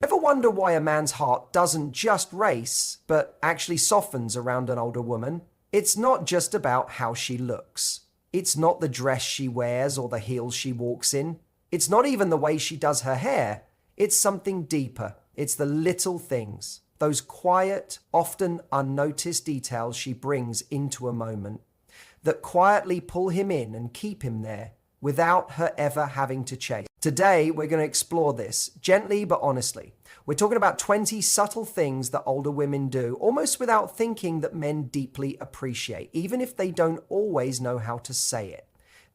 Ever wonder why a man's heart doesn't just race, but actually softens around an older woman? It's not just about how she looks. It's not the dress she wears or the heels she walks in. It's not even the way she does her hair. It's something deeper. It's the little things, those quiet, often unnoticed details she brings into a moment that quietly pull him in and keep him there without her ever having to chase. Today, we're going to explore this gently but honestly. We're talking about 20 subtle things that older women do, almost without thinking, that men deeply appreciate, even if they don't always know how to say it.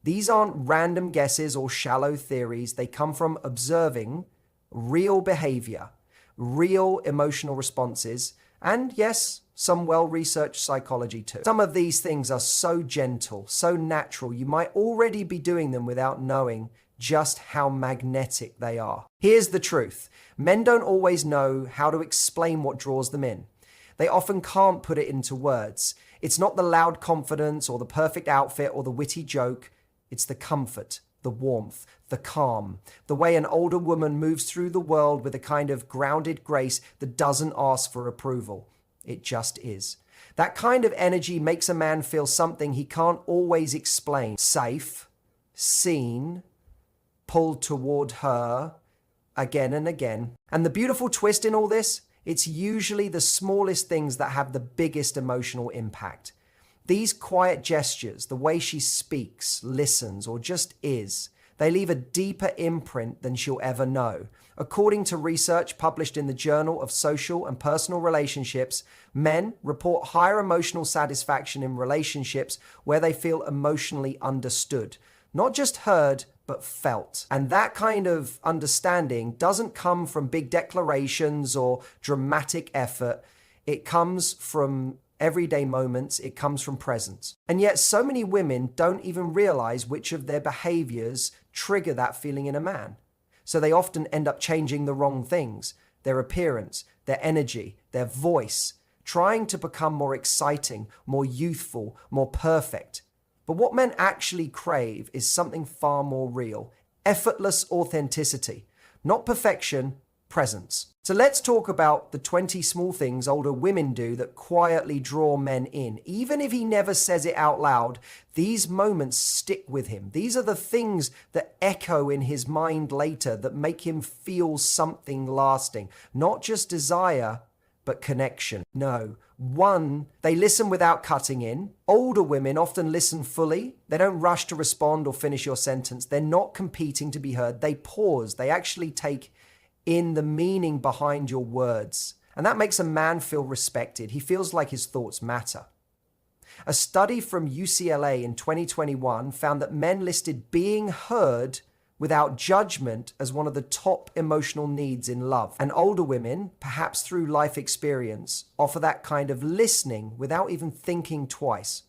These aren't random guesses or shallow theories. They come from observing real behavior, real emotional responses, and yes, some well-researched psychology too. Some of these things are so gentle, so natural, you might already be doing them without knowing just how magnetic they are. Here's the truth. Men don't always know how to explain what draws them in. They often can't put it into words. It's not the loud confidence or the perfect outfit or the witty joke. It's the comfort, the warmth, the calm, the way an older woman moves through the world with a kind of grounded grace that doesn't ask for approval. It just is. That kind of energy makes a man feel something he can't always explain. Safe, seen, pulled toward her again and again. And the beautiful twist in all this, it's usually the smallest things that have the biggest emotional impact. These quiet gestures, the way she speaks, listens, or just is, they leave a deeper imprint than she'll ever know. According to research published in the Journal of Social and Personal Relationships, men report higher emotional satisfaction in relationships where they feel emotionally understood. Not just heard, but felt. And that kind of understanding doesn't come from big declarations or dramatic effort. It comes from everyday moments. It comes from presence. And yet so many women don't even realize which of their behaviors trigger that feeling in a man. So they often end up changing the wrong things, their appearance, their energy, their voice, trying to become more exciting, more youthful, more perfect. But what men actually crave is something far more real, effortless authenticity, not perfection, presence. So let's talk about the 20 small things older women do that quietly draw men in. Even if he never says it out loud, these moments stick with him. These are the things that echo in his mind later that make him feel something lasting, not just desire, but connection. No. 1, they listen without cutting in. Older women often listen fully. They don't rush to respond or finish your sentence. They're not competing to be heard. They pause. They actually take in the meaning behind your words. And that makes a man feel respected. He feels like his thoughts matter. A study from UCLA in 2021 found that men listed being heard without judgment as one of the top emotional needs in love. And older women, perhaps through life experience, offer that kind of listening without even thinking twice.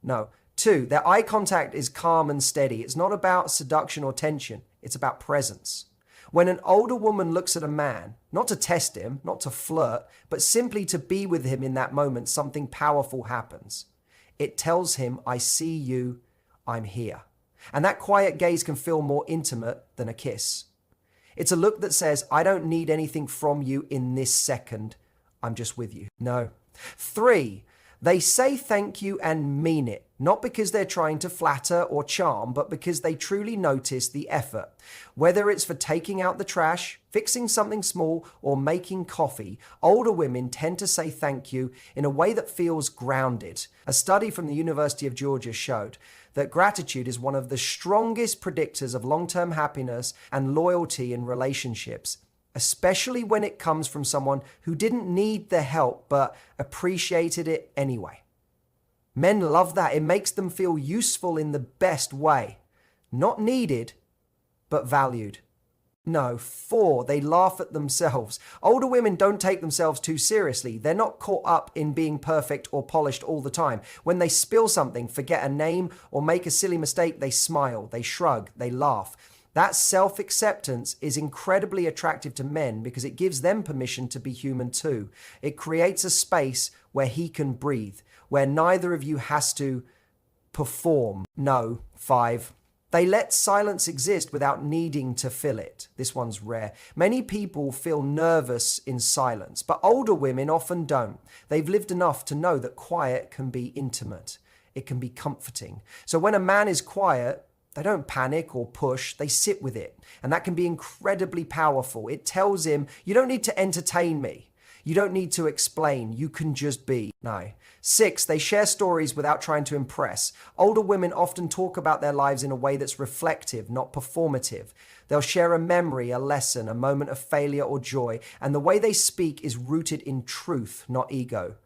No. 2, their eye contact is calm and steady. It's not about seduction or tension. It's about presence. When an older woman looks at a man, not to test him, not to flirt, but simply to be with him in that moment, something powerful happens. It tells him, I see you, I'm here. And that quiet gaze can feel more intimate than a kiss. It's a look that says, I don't need anything from you in this second. I'm just with you. No. 3, they say thank you and mean it, not because they're trying to flatter or charm, but because they truly notice the effort. Whether it's for taking out the trash, fixing something small, or making coffee, older women tend to say thank you in a way that feels grounded. A study from the University of Georgia showed that gratitude is one of the strongest predictors of long-term happiness and loyalty in relationships, especially when it comes from someone who didn't need the help but appreciated it anyway. Men love that. It makes them feel useful in the best way. Not needed, but valued. No. 4, they laugh at themselves. Older women don't take themselves too seriously. They're not caught up in being perfect or polished all the time. When they spill something, forget a name, or make a silly mistake, they smile, they shrug, they laugh. That self-acceptance is incredibly attractive to men because it gives them permission to be human too. It creates a space where he can breathe, where neither of you has to perform. No. 5, They let silence exist without needing to fill it. This one's rare. Many people feel nervous in silence, but older women often don't. They've lived enough to know that quiet can be intimate. It can be comforting. So when a man is quiet, they don't panic or push, they sit with it. And that can be incredibly powerful. It tells him, you don't need to entertain me. You don't need to explain. You can just be. No. 6, they share stories without trying to impress. Older women often talk about their lives in a way that's reflective, not performative. They'll share a memory, a lesson, a moment of failure or joy. And the way they speak is rooted in truth, not ego.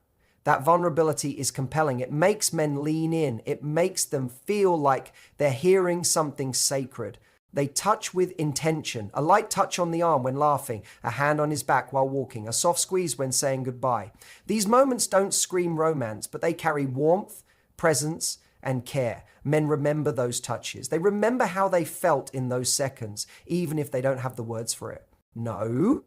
That vulnerability is compelling. It makes men lean in. It makes them feel like they're hearing something sacred. They touch with intention, a light touch on the arm when laughing, a hand on his back while walking, a soft squeeze when saying goodbye. These moments don't scream romance, but they carry warmth, presence, and care. Men remember those touches. They remember how they felt in those seconds, even if they don't have the words for it. No.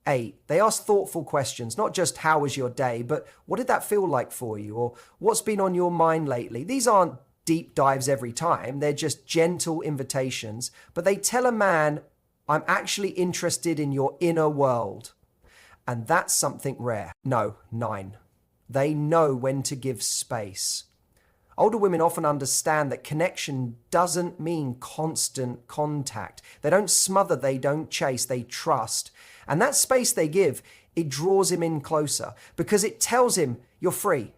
8, they ask thoughtful questions, not just how was your day, but what did that feel like for you? Or what's been on your mind lately? These aren't deep dives every time. They're just gentle invitations, but they tell a man, I'm actually interested in your inner world. And that's something rare. No, 9. They know when to give space. Older women often understand that connection doesn't mean constant contact. They don't smother, they don't chase, they trust. And that space they give, it draws him in closer because it tells him, you're free.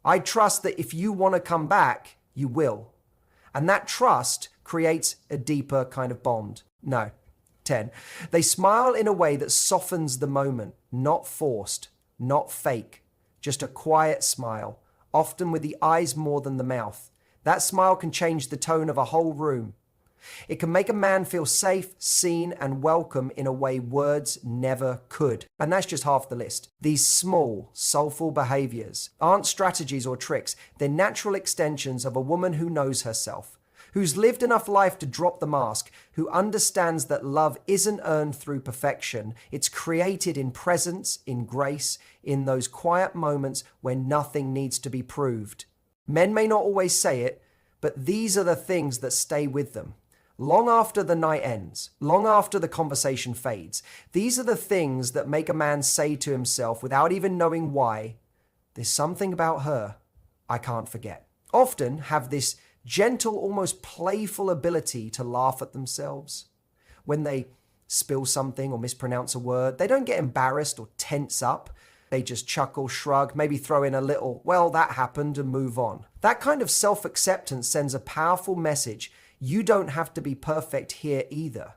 I trust that if you want to come back, you will. And that trust creates a deeper kind of bond. No. 10. They smile in a way that softens the moment, not forced, not fake, just a quiet smile, often with the eyes more than the mouth. That smile can change the tone of a whole room. It can make a man feel safe, seen, and welcome in a way words never could. And that's just half the list. These small, soulful behaviors aren't strategies or tricks. They're natural extensions of a woman who knows herself, who's lived enough life to drop the mask, who understands that love isn't earned through perfection. It's created in presence, in grace, in those quiet moments when nothing needs to be proved. Men may not always say it, but these are the things that stay with them. Long after the night ends, long after the conversation fades, these are the things that make a man say to himself without even knowing why, there's something about her I can't forget. Often have this gentle, almost playful ability to laugh at themselves. When they spill something or mispronounce a word, they don't get embarrassed or tense up. They just chuckle, shrug, maybe throw in a little, well, that happened, and move on. That kind of self-acceptance sends a powerful message. You don't have to be perfect here either.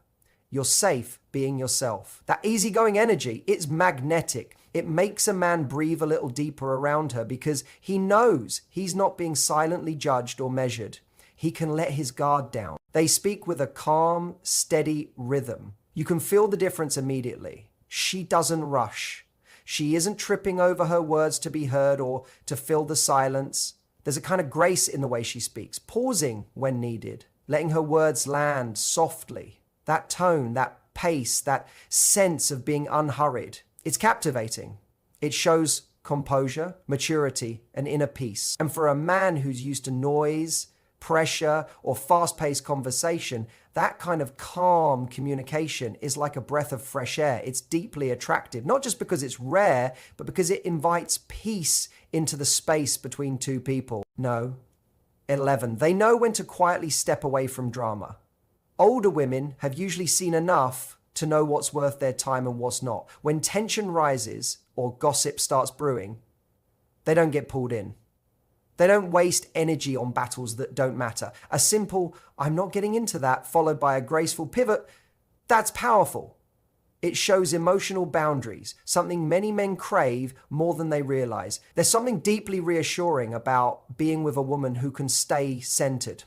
You're safe being yourself. That easygoing energy, it's magnetic. It makes a man breathe a little deeper around her because he knows he's not being silently judged or measured. He can let his guard down. They speak with a calm, steady rhythm. You can feel the difference immediately. She doesn't rush. She isn't tripping over her words to be heard or to fill the silence. There's a kind of grace in the way she speaks, pausing when needed, letting her words land softly. That tone, that pace, that sense of being unhurried. It's captivating. It shows composure, maturity, and inner peace. And for a man who's used to noise, pressure, or fast-paced conversation, that kind of calm communication is like a breath of fresh air. It's deeply attractive, not just because it's rare, but because it invites peace into the space between two people. No. 11. They know when to quietly step away from drama. Older women have usually seen enough to know what's worth their time and what's not. When tension rises or gossip starts brewing, they don't get pulled in. They don't waste energy on battles that don't matter. A simple, I'm not getting into that, followed by a graceful pivot, that's powerful. It shows emotional boundaries, something many men crave more than they realize. There's something deeply reassuring about being with a woman who can stay centered,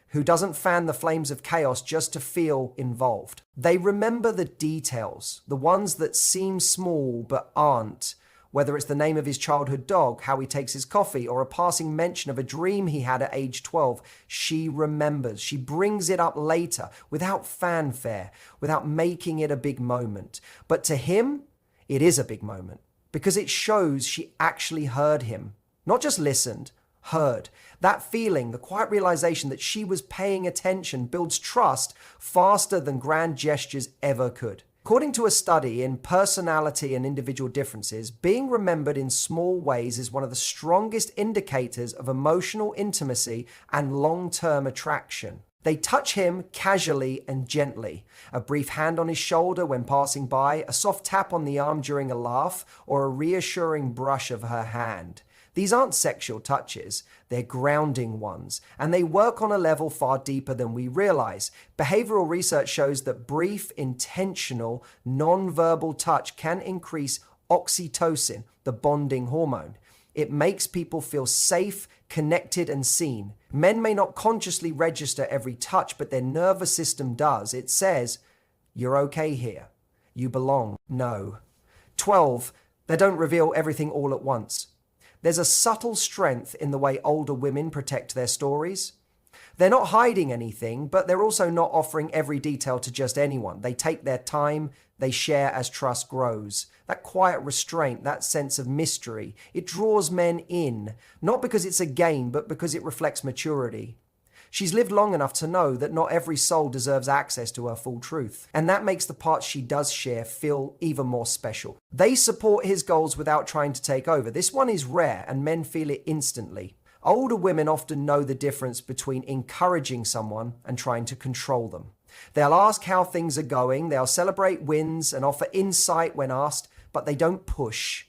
who doesn't fan the flames of chaos just to feel involved. They remember the details, the ones that seem small but aren't. Whether it's the name of his childhood dog, how he takes his coffee, or a passing mention of a dream he had at age 12, she remembers. She brings it up later, without fanfare, without making it a big moment. But to him, it is a big moment, because it shows she actually heard him. Not just listened, heard. That feeling, the quiet realization that she was paying attention, builds trust faster than grand gestures ever could. According to a study in personality and individual differences, being remembered in small ways is one of the strongest indicators of emotional intimacy and long-term attraction. They touch him casually and gently. A brief hand on his shoulder when passing by, a soft tap on the arm during a laugh, or a reassuring brush of her hand. These aren't sexual touches, they're grounding ones, and they work on a level far deeper than we realize. Behavioral research shows that brief, intentional, non-verbal touch can increase oxytocin, the bonding hormone. It makes people feel safe, connected, and seen. Men may not consciously register every touch, but their nervous system does. It says, "You're okay here. You belong." No. 12. They don't reveal everything all at once. There's a subtle strength in the way older women protect their stories. They're not hiding anything, but they're also not offering every detail to just anyone. They take their time, they share as trust grows. That quiet restraint, that sense of mystery, it draws men in, not because it's a game, but because it reflects maturity. She's lived long enough to know that not every soul deserves access to her full truth. And that makes the parts she does share feel even more special. They support his goals without trying to take over. This one is rare, and men feel it instantly. Older women often know the difference between encouraging someone and trying to control them. They'll ask how things are going, they'll celebrate wins and offer insight when asked, but they don't push.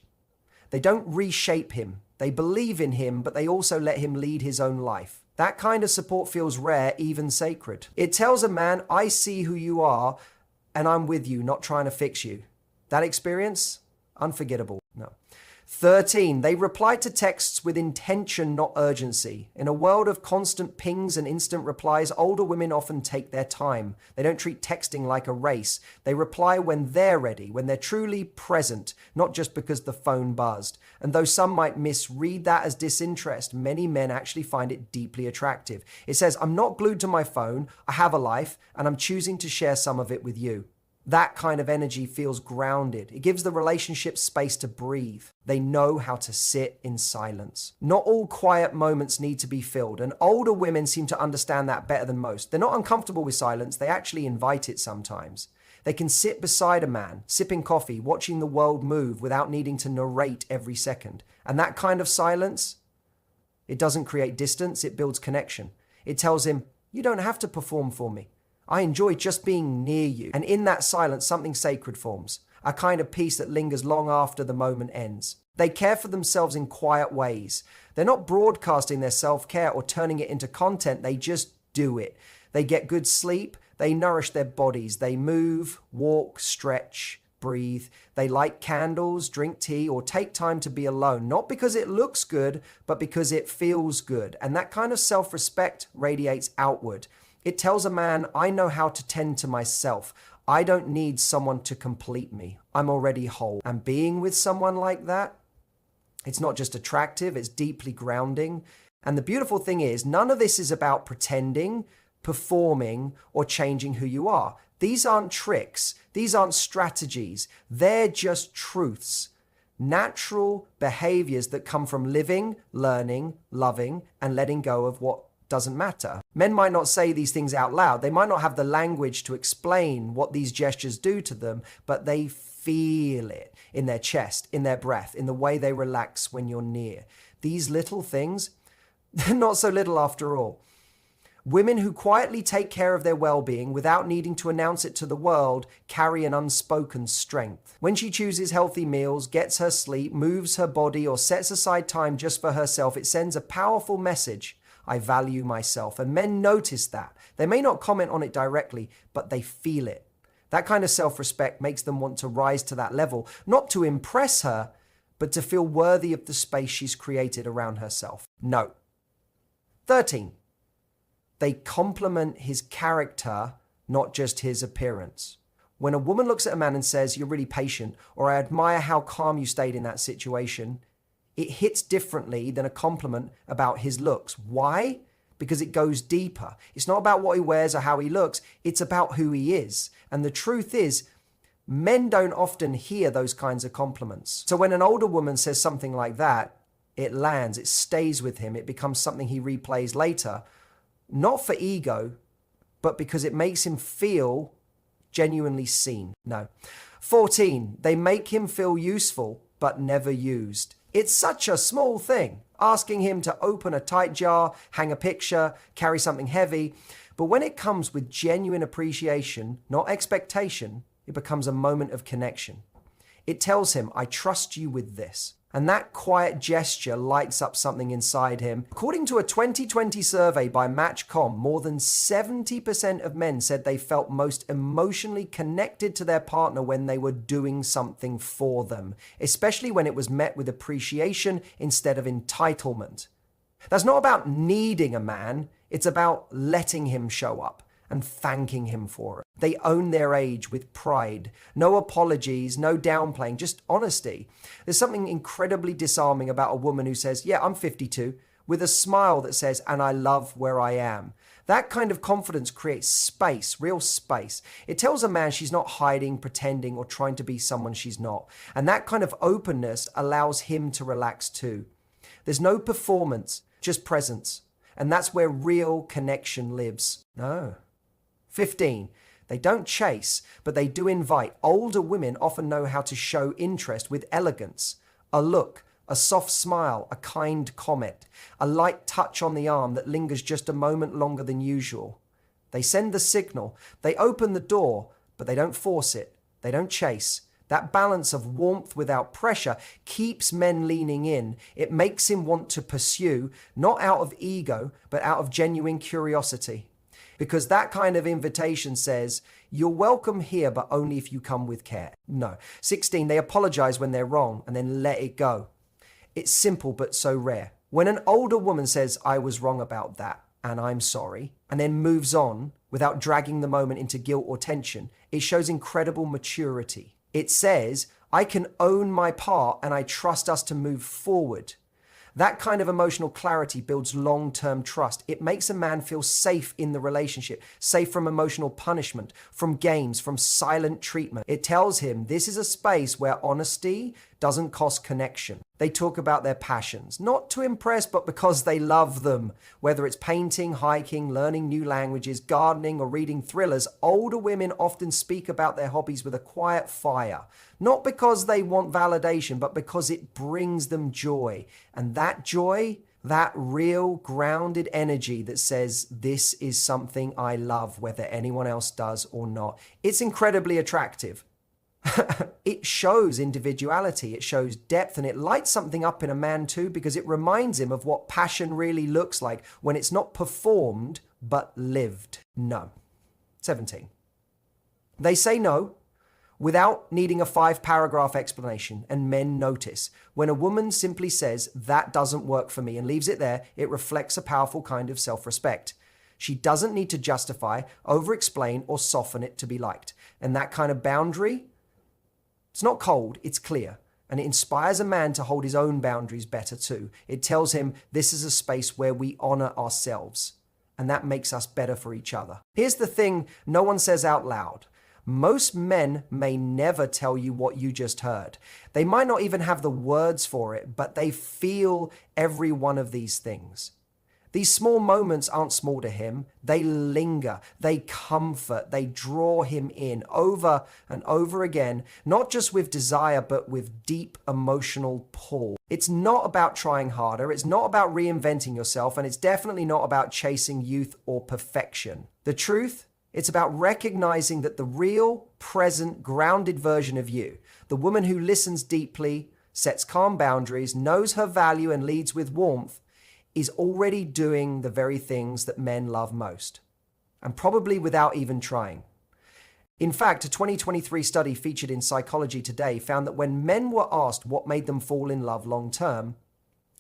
They don't reshape him. They believe in him, but they also let him lead his own life. That kind of support feels rare, even sacred. It tells a man, "I see who you are, and I'm with you, not trying to fix you." That experience? Unforgettable. No. 13. They reply to texts with intention, not urgency. In a world of constant pings and instant replies, older women often take their time. They don't treat texting like a race. They reply when they're ready, when they're truly present, not just because the phone buzzed. And though some might misread that as disinterest, many men actually find it deeply attractive. It says, "I'm not glued to my phone, I have a life, and I'm choosing to share some of it with you." That kind of energy feels grounded. It gives the relationship space to breathe. They know how to sit in silence. Not all quiet moments need to be filled, and older women seem to understand that better than most. They're not uncomfortable with silence, they actually invite it sometimes. They can sit beside a man, sipping coffee, watching the world move without needing to narrate every second. And that kind of silence, it doesn't create distance, it builds connection. It tells him, "You don't have to perform for me. I enjoy just being near you." And in that silence, something sacred forms, a kind of peace that lingers long after the moment ends. They care for themselves in quiet ways. They're not broadcasting their self-care or turning it into content, they just do it. They get good sleep, they nourish their bodies, they move, walk, stretch, breathe. They light candles, drink tea, or take time to be alone, not because it looks good, but because it feels good. And that kind of self-respect radiates outward. It tells a man, "I know how to tend to myself. I don't need someone to complete me. I'm already whole." And being with someone like that, it's not just attractive, it's deeply grounding. And the beautiful thing is, none of this is about pretending, performing, or changing who you are. These aren't tricks. These aren't strategies. They're just truths. Natural behaviors that come from living, learning, loving, and letting go of what doesn't matter. Men might not say these things out loud. They might not have the language to explain what these gestures do to them, but they feel it in their chest, in their breath, in the way they relax when you're near. These little things, they're not so little after all. Women who quietly take care of their well-being without needing to announce it to the world carry an unspoken strength. When she chooses healthy meals, gets her sleep, moves her body, or sets aside time just for herself, it sends a powerful message. I value myself. And men notice that. They may not comment on it directly, but they feel it. That kind of self-respect makes them want to rise to that level, not to impress her, but to feel worthy of the space she's created around herself. No. 13. They compliment his character, not just his appearance. When a woman looks at a man and says, "You're really patient," or "I admire how calm you stayed in that situation," it hits differently than a compliment about his looks. Why? Because it goes deeper. It's not about what he wears or how he looks. It's about who he is. And the truth is, men don't often hear those kinds of compliments. So when an older woman says something like that, It lands, it stays with him, it becomes something he replays later, not for ego, but because it makes him feel genuinely seen. No. 14, they make him feel useful, but never used. It's such a small thing, asking him to open a tight jar, hang a picture, carry something heavy. But when it comes with genuine appreciation, not expectation, it becomes a moment of connection. It tells him, I trust you with this. And that quiet gesture lights up something inside him. According to a 2020 survey by Match.com, more than 70% of men said they felt most emotionally connected to their partner when they were doing something for them, especially when it was met with appreciation instead of entitlement. That's not about needing a man, it's about letting him show up and thanking him for it. They own their age with pride. No apologies, no downplaying, just honesty. There's something incredibly disarming about a woman who says, yeah, I'm 52, with a smile that says, and I love where I am. That kind of confidence creates space, real space. It tells a man she's not hiding, pretending, or trying to be someone she's not. And that kind of openness allows him to relax too. There's no performance, just presence. And that's where real connection lives. No. 15. They don't chase, but they do invite. Older women often know how to show interest with elegance. A look, a soft smile, a kind comment, a light touch on the arm that lingers just a moment longer than usual. They send the signal. They open the door, but they don't force it. They don't chase. That balance of warmth without pressure keeps men leaning in. It makes him want to pursue, not out of ego, but out of genuine curiosity. Because that kind of invitation says, you're welcome here, but only if you come with care. No. 16, they apologize when they're wrong and then let it go. It's simple, but so rare. When an older woman says, I was wrong about that, and I'm sorry, and then moves on without dragging the moment into guilt or tension, it shows incredible maturity. It says, I can own my part and I trust us to move forward. That kind of emotional clarity builds long-term trust. It makes a man feel safe in the relationship, safe from emotional punishment, from games, from silent treatment. It tells him this is a space where honesty doesn't cost connection. They talk about their passions, not to impress, but because they love them. Whether it's painting, hiking, learning new languages, gardening, or reading thrillers, older women often speak about their hobbies with a quiet fire. Not because they want validation, but because it brings them joy. And that joy, that real grounded energy that says, this is something I love, whether anyone else does or not. It's incredibly attractive. It shows individuality, it shows depth, and it lights something up in a man too, because it reminds him of what passion really looks like when it's not performed, but lived. No. 17. They say no without needing a 5-paragraph explanation, and men notice. When a woman simply says, that doesn't work for me, and leaves it there, it reflects a powerful kind of self-respect. She doesn't need to justify, over-explain, or soften it to be liked. And that kind of boundary, it's not cold, it's clear. And it inspires a man to hold his own boundaries better too. It tells him this is a space where we honor ourselves. And that makes us better for each other. Here's the thing no one says out loud. Most men may never tell you what you just heard. They might not even have the words for it, but they feel every one of these things. These small moments aren't small to him. They linger, they comfort, they draw him in over and over again, not just with desire, but with deep emotional pull. It's not about trying harder. It's not about reinventing yourself. And it's definitely not about chasing youth or perfection. The truth, it's about recognizing that the real, present, grounded version of you, the woman who listens deeply, sets calm boundaries, knows her value, and leads with warmth, is already doing the very things that men love most, and probably without even trying. In fact, a 2023 study featured in Psychology Today found that when men were asked what made them fall in love long-term,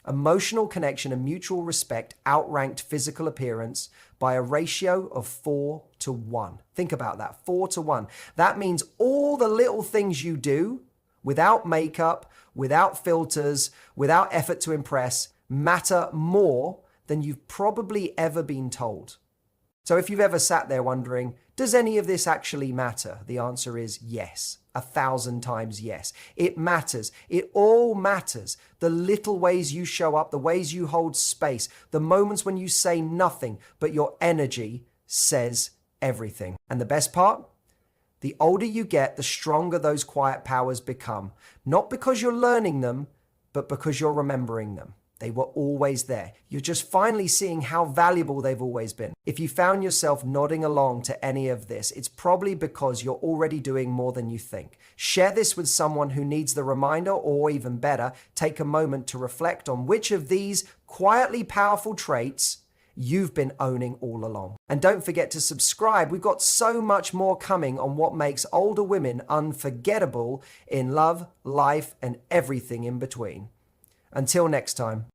emotional connection and mutual respect outranked physical appearance by a ratio of 4-1. Think about that, 4-1. That means all the little things you do without makeup, without filters, without effort to impress, matter more than you've probably ever been told. So if you've ever sat there wondering, Does any of this actually matter? The answer is yes. 1,000 times yes. It matters. It all matters. The little ways you show up, the ways you hold space, the moments when you say nothing, but your energy says everything. And the best part? The older you get, the stronger those quiet powers become. Not because you're learning them, but because you're remembering them. They were always there. You're just finally seeing how valuable they've always been. If you found yourself nodding along to any of this, it's probably because you're already doing more than you think. Share this with someone who needs the reminder, or even better, take a moment to reflect on which of these quietly powerful traits you've been owning all along. And don't forget to subscribe. We've got so much more coming on what makes older women unforgettable in love, life, and everything in between. Until next time.